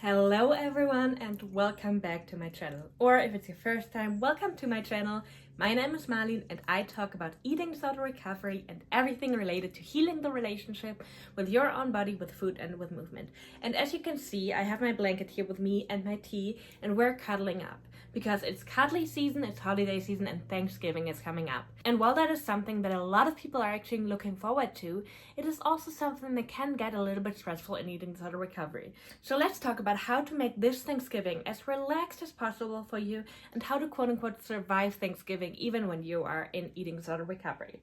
Hello everyone and welcome back to my channel. Or if it's your first time, welcome to my channel. My name is Marlene and I talk about eating disorder recovery and everything related to healing the relationship with your own body, with food and with movement. And as you can see, I have my blanket here with me and my tea and we're cuddling up because it's cuddly season, it's holiday season and Thanksgiving is coming up. And while that is something that a lot of people are actually looking forward to, it is also something that can get a little bit stressful in eating disorder recovery. So let's talk about how to make this Thanksgiving as relaxed as possible for you and how to quote unquote survive Thanksgiving even when you are in eating disorder recovery.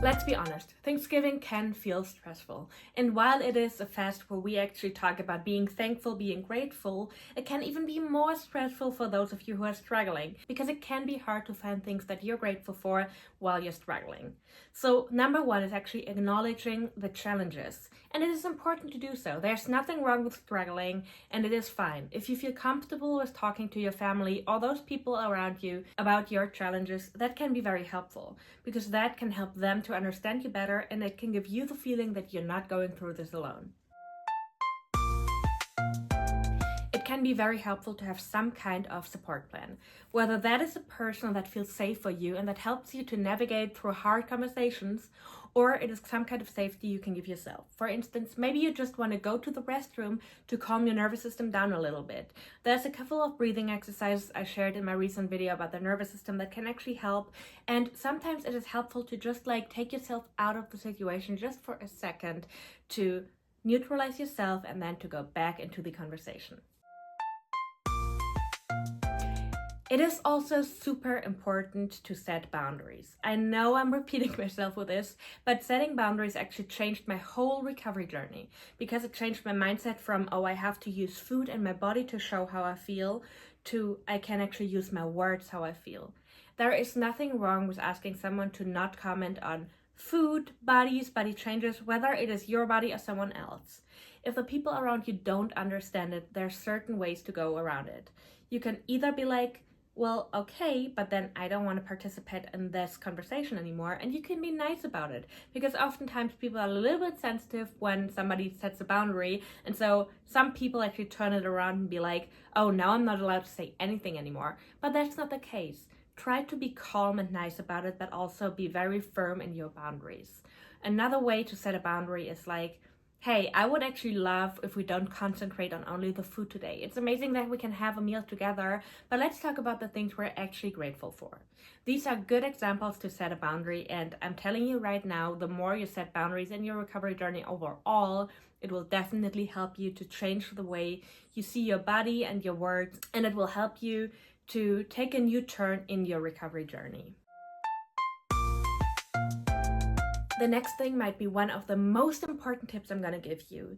Let's be honest, Thanksgiving can feel stressful. And while it is a fest where we actually talk about being thankful, being grateful, it can even be more stressful for those of you who are struggling, because it can be hard to find things that you're grateful for while you're struggling. So number one is actually acknowledging the challenges. And it is important to do so. There's nothing wrong with struggling, and it is fine. If you feel comfortable with talking to your family or those people around you about your challenges, that can be very helpful, because that can help them to understand you better, and it can give you the feeling that you're not going through this alone. It can be very helpful to have some kind of support plan, whether that is a person that feels safe for you and that helps you to navigate through hard conversations, or it is some kind of safety you can give yourself. For instance, maybe you just want to go to the restroom to calm your nervous system down a little bit. There's a couple of breathing exercises I shared in my recent video about the nervous system that can actually help, and sometimes it is helpful to just take yourself out of the situation just for a second to neutralize yourself and then to go back into the conversation. It is also super important to set boundaries. I know I'm repeating myself with this, but setting boundaries actually changed my whole recovery journey, because it changed my mindset from, oh, I have to use food and my body to show how I feel, to I can actually use my words how I feel. There is nothing wrong with asking someone to not comment on food, bodies, body changes, whether it is your body or someone else. If the people around you don't understand it, there are certain ways to go around it. You can either be like, well, okay, but then I don't want to participate in this conversation anymore. And you can be nice about it, because oftentimes people are a little bit sensitive when somebody sets a boundary. And so some people actually turn it around and be like, oh, now I'm not allowed to say anything anymore. But that's not the case. Try to be calm and nice about it, but also be very firm in your boundaries. Another way to set a boundary is like, hey, I would actually love if we don't concentrate on only the food today. It's amazing that we can have a meal together, but let's talk about the things we're actually grateful for. These are good examples to set a boundary, and I'm telling you right now, the more you set boundaries in your recovery journey overall, it will definitely help you to change the way you see your body and your words, and it will help you to take a new turn in your recovery journey. The next thing might be one of the most important tips I'm going to give you.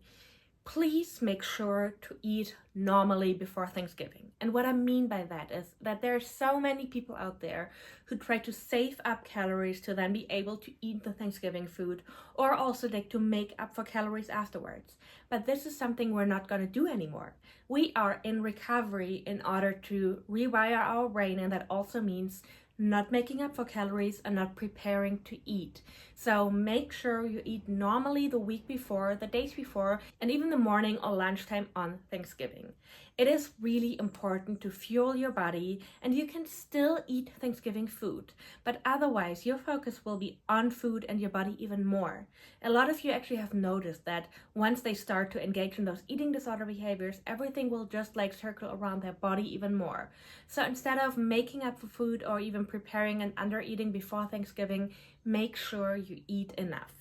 Please make sure to eat normally before Thanksgiving. And what I mean by that is that there are so many people out there who try to save up calories to then be able to eat the Thanksgiving food, or also to make up for calories afterwards. But this is something we're not going to do anymore. We are in recovery in order to rewire our brain, and that also means not making up for calories and not preparing to eat. So make sure you eat normally the week before, the days before, and even the morning or lunchtime on Thanksgiving. It is really important to fuel your body, and you can still eat Thanksgiving food, but otherwise your focus will be on food and your body even more. A lot of you actually have noticed that once they start to engage in those eating disorder behaviors, everything will just circle around their body even more. So instead of making up for food or even preparing and under eating before Thanksgiving, make sure you eat enough.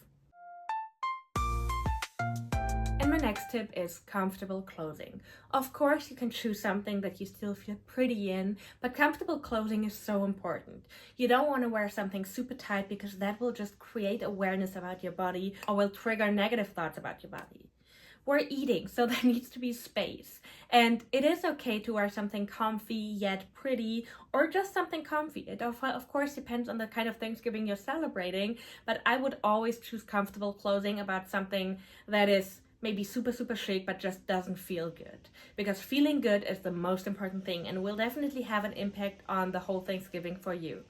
And my next tip is comfortable clothing. Of course, you can choose something that you still feel pretty in, but comfortable clothing is so important. You don't want to wear something super tight, because that will just create awareness about your body or will trigger negative thoughts about your body. We're eating, so there needs to be space. And it is okay to wear something comfy yet pretty, or just something comfy. It of course depends on the kind of Thanksgiving you're celebrating, but I would always choose comfortable clothing about something that is maybe super chic but just doesn't feel good, because feeling good is the most important thing and will definitely have an impact on the whole Thanksgiving for you.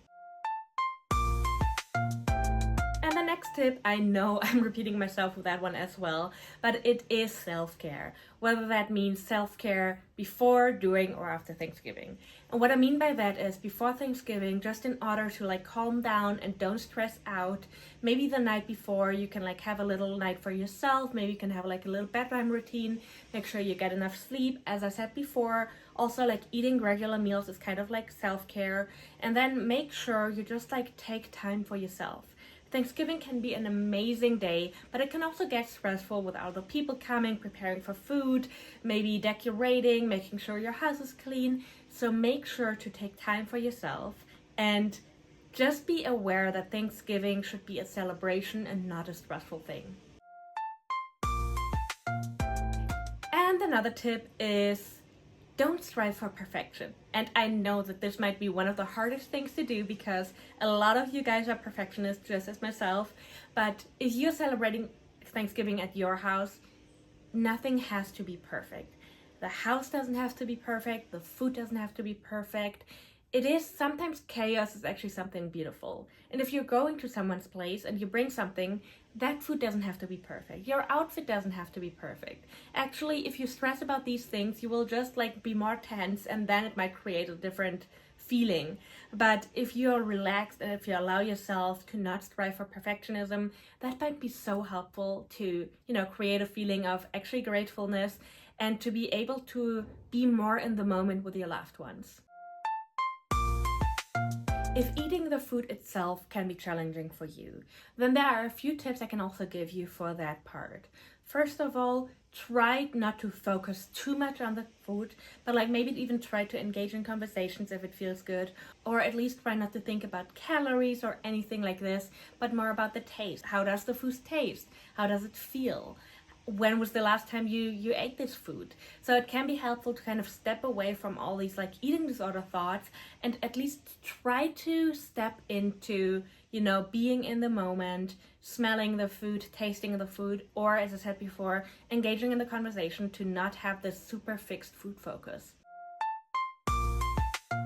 And the next tip, I know I'm repeating myself with that one as well, but it is self-care. Whether that means self-care before, during, or after Thanksgiving. And what I mean by that is before Thanksgiving, just in order to like calm down and don't stress out, maybe the night before you can like have a little night for yourself. Maybe you can have like a little bedtime routine, make sure you get enough sleep. As I said before, also like eating regular meals is kind of like self-care. And then make sure you just like take time for yourself. Thanksgiving can be an amazing day, but it can also get stressful with other people coming, preparing for food, maybe decorating, making sure your house is clean. So make sure to take time for yourself and just be aware that Thanksgiving should be a celebration and not a stressful thing. And another tip is don't strive for perfection. And I know that this might be one of the hardest things to do because a lot of you guys are perfectionists, just as myself. But if you're celebrating Thanksgiving at your house, nothing has to be perfect. The house doesn't have to be perfect. The food doesn't have to be perfect. It is sometimes chaos is actually something beautiful. And if you're going to someone's place and you bring something, that food doesn't have to be perfect. Your outfit doesn't have to be perfect. Actually, if you stress about these things, you will just like be more tense and then it might create a different feeling. But if you're relaxed and if you allow yourself to not strive for perfectionism, that might be so helpful to, create a feeling of actually gratefulness and to be able to be more in the moment with your loved ones. If eating the food itself can be challenging for you, then there are a few tips I can also give you for that part. First of all, try not to focus too much on the food, but like maybe even try to engage in conversations if it feels good, or at least try not to think about calories or anything like this, but more about the taste. How does the food taste? How does it feel? When was the last time you ate this food? So it can be helpful to kind of step away from all these like eating disorder thoughts and at least try to step into, being in the moment, smelling the food, tasting the food, or as I said before, engaging in the conversation to not have this super fixed food focus.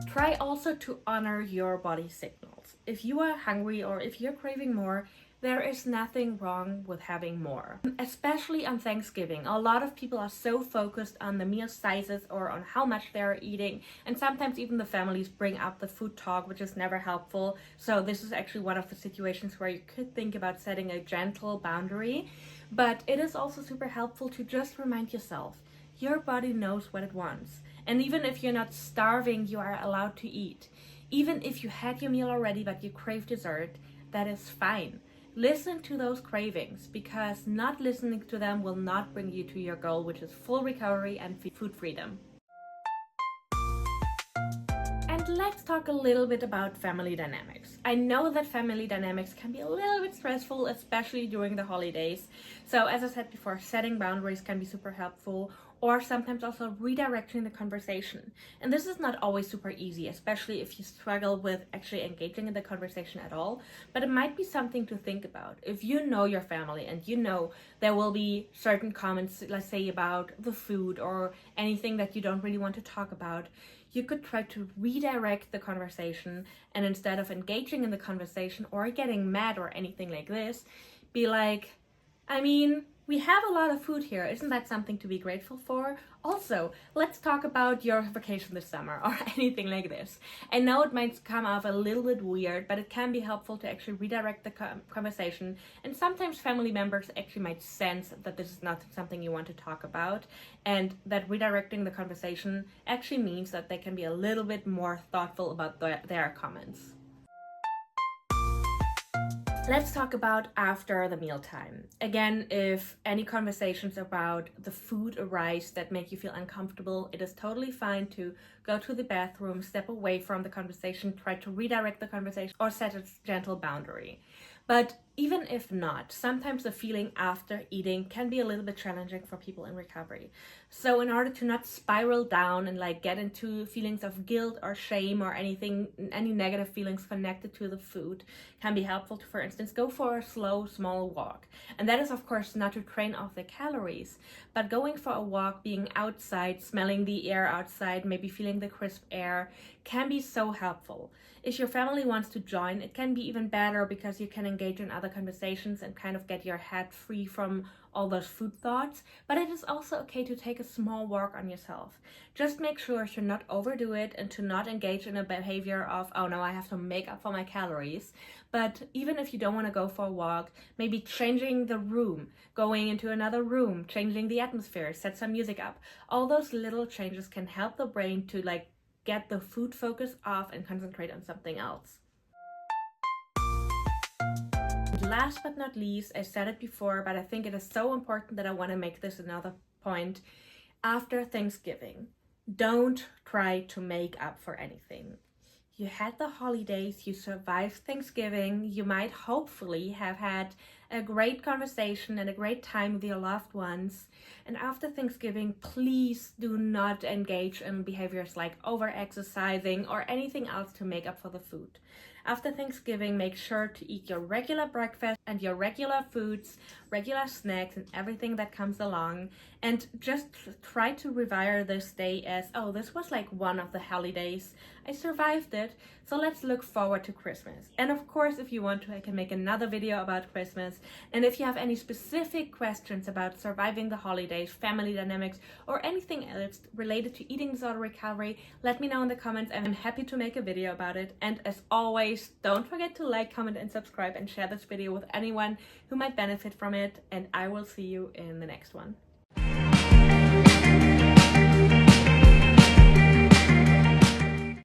Try also to honor your body signals. If you are hungry or if you're craving more, there is nothing wrong with having more. Especially on Thanksgiving, a lot of people are so focused on the meal sizes or on how much they're eating, and sometimes even the families bring up the food talk, which is never helpful. So this is actually one of the situations where you could think about setting a gentle boundary, but it is also super helpful to just remind yourself, your body knows what it wants. And even if you're not starving, you are allowed to eat. Even if you had your meal already but you crave dessert, that is fine. Listen to those cravings, because not listening to them will not bring you to your goal, which is full recovery and food freedom. And let's talk a little bit about family dynamics. I know that family dynamics can be a little bit stressful, especially during the holidays. So as I said before, setting boundaries can be super helpful, or sometimes also redirecting the conversation. And this is not always super easy, especially if you struggle with actually engaging in the conversation at all, but it might be something to think about. If you know your family and you know there will be certain comments, let's say about the food or anything that you don't really want to talk about, you could try to redirect the conversation, and instead of engaging in the conversation or getting mad or anything like this, be like, we have a lot of food here. Isn't that something to be grateful for? Also, let's talk about your vacation this summer or anything like this. I know it might come off a little bit weird, but it can be helpful to actually redirect the conversation. And sometimes family members actually might sense that this is not something you want to talk about, and that redirecting the conversation actually means that they can be a little bit more thoughtful about their comments. Let's talk about after the mealtime. Again, if any conversations about the food arise that make you feel uncomfortable, it is totally fine to go to the bathroom, step away from the conversation, try to redirect the conversation, or set a gentle boundary. But even if not, sometimes the feeling after eating can be a little bit challenging for people in recovery. So in order to not spiral down and get into feelings of guilt or shame or any negative feelings connected to the food, can be helpful to, for instance, go for a slow, small walk. And that is, of course, not to train off the calories, but going for a walk, being outside, smelling the air outside, maybe feeling the crisp air, can be so helpful. If your family wants to join, it can be even better because you can engage in other other conversations and kind of get your head free from all those food thoughts. But it is also okay to take a small walk on yourself. Just make sure to not overdo it and to not engage in a behavior of, oh no, I have to make up for my calories. But even if you don't want to go for a walk, maybe changing the room, going into another room, changing the atmosphere, set some music up. All those little changes can help the brain to like get the food focus off and concentrate on something else. Last but not least, I said it before, but I think it is so important that I want to make this another point. After Thanksgiving, don't try to make up for anything. You had the holidays, you survived Thanksgiving, you might hopefully have had a great conversation and a great time with your loved ones. And after Thanksgiving, please do not engage in behaviors like over-exercising or anything else to make up for the food. After Thanksgiving, make sure to eat your regular breakfast and your regular foods, regular snacks, and everything that comes along. And just try to revere this day as, oh, this was like one of the holidays. I survived it, so let's look forward to Christmas. And of course, if you want to, I can make another video about Christmas. And if you have any specific questions about surviving the holidays, family dynamics, or anything else related to eating disorder recovery, let me know in the comments and I'm happy to make a video about it. And as always, don't forget to like, comment, and subscribe and share this video with anyone who might benefit from it. And I will see you in the next one.